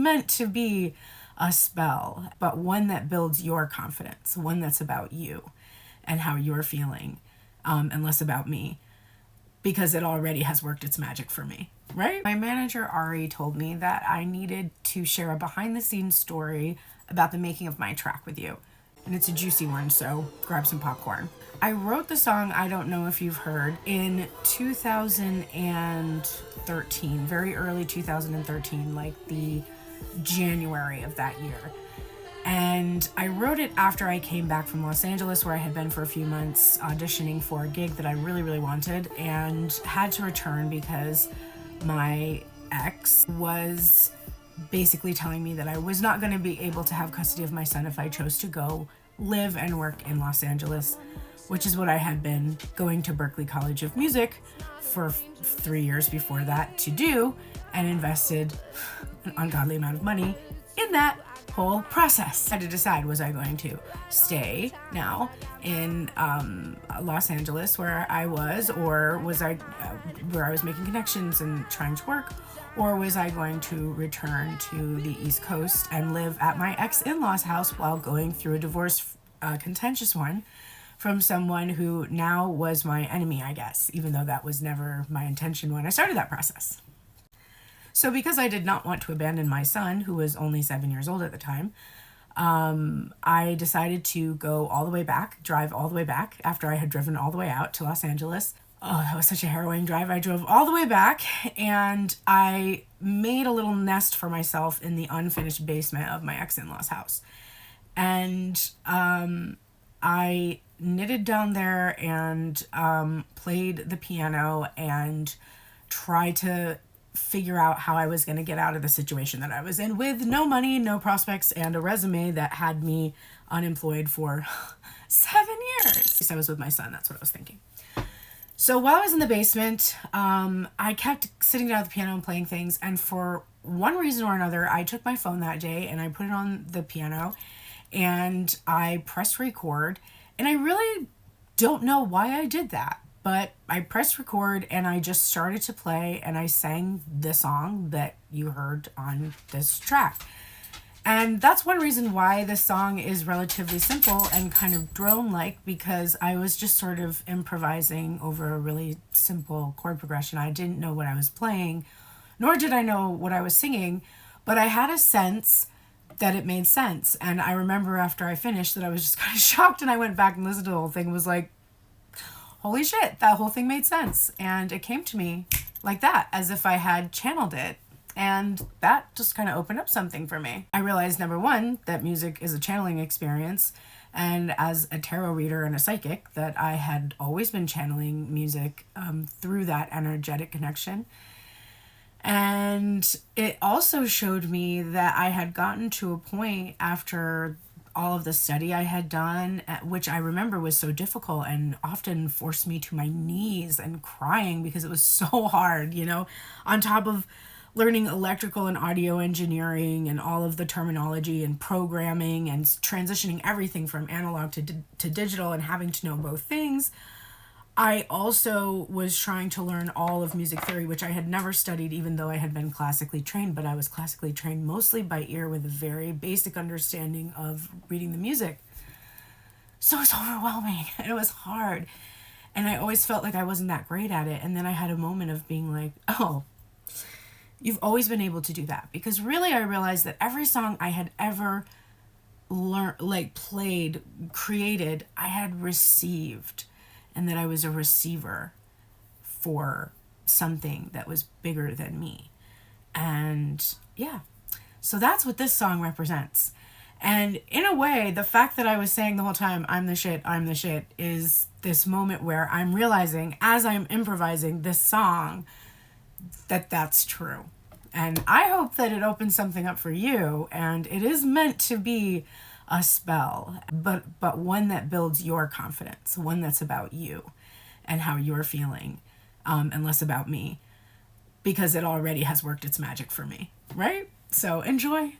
meant to be a spell, but one that builds your confidence, one that's about you and how you're feeling, and less about me, because it already has worked its magic for me, right? My manager, Ari, told me that I needed to share a behind-the-scenes story about the making of my track with you. And it's a juicy one, so grab some popcorn. I wrote the song, I Don't Know If You've Heard, in 2013, very early 2013, like the January of that year. And I wrote it after I came back from Los Angeles, where I had been for a few months auditioning for a gig that I really, really wanted, and had to return because my ex was basically telling me that I was not going to be able to have custody of my son if I chose to go live and work in Los Angeles, which is what I had been going to Berklee College of Music for 3 years before that to do, and invested an ungodly amount of money in that whole process. I had to decide, was I going to stay now in Los Angeles where I was, or was I where I was making connections and trying to work, or was I going to return to the East Coast and live at my ex-in-law's house while going through a divorce, contentious one, from someone who now was my enemy, I guess, even though that was never my intention when I started that process. So because I did not want to abandon my son, who was only 7 years old at the time, I decided to go all the way back, drive all the way back after I had driven all the way out to Los Angeles. Oh, that was such a harrowing drive. I drove all the way back, and I made a little nest for myself in the unfinished basement of my ex-in-law's house. And I knitted down there and played the piano and tried to figure out how I was going to get out of the situation that I was in with no money, no prospects, and a resume that had me unemployed for 7 years. I was with my son. That's what I was thinking. So while I was in the basement, I kept sitting down at the piano and playing things. And for one reason or another, I took my phone that day and I put it on the piano and I pressed record. And I really don't know why I did that, but I pressed record and I just started to play, and I sang the song that you heard on this track. And that's one reason why this song is relatively simple and kind of drone-like, because I was just sort of improvising over a really simple chord progression. I didn't know what I was playing, nor did I know what I was singing, but I had a sense that it made sense. And I remember after I finished that I was just kind of shocked, and I went back and listened to the whole thing and was like, holy shit, that whole thing made sense. And it came to me like that, as if I had channeled it. And that just kind of opened up something for me. I realized, number one, that music is a channeling experience. And as a tarot reader and a psychic, that I had always been channeling music through that energetic connection. And it also showed me that I had gotten to a point after all of the study I had done, which I remember was so difficult and often forced me to my knees and crying because it was so hard, on top of learning electrical and audio engineering and all of the terminology and programming and transitioning everything from analog to digital and having to know both things. I also was trying to learn all of music theory, which I had never studied, even though I had been classically trained, but I was classically trained mostly by ear with a very basic understanding of reading the music. So it was overwhelming and it was hard. And I always felt like I wasn't that great at it. And then I had a moment of being like, oh, you've always been able to do that. Because really I realized that every song I had ever learned, played, created, I had received. And that I was a receiver for something that was bigger than me. And yeah, so that's what this song represents. And in a way, the fact that I was saying the whole time, I'm the shit, is this moment where I'm realizing, as I'm improvising this song, that that's true. And I hope that it opens something up for you. And it is meant to be a spell, but one that builds your confidence, one that's about you and how you're feeling, and less about me, because it already has worked its magic for me, right? So enjoy.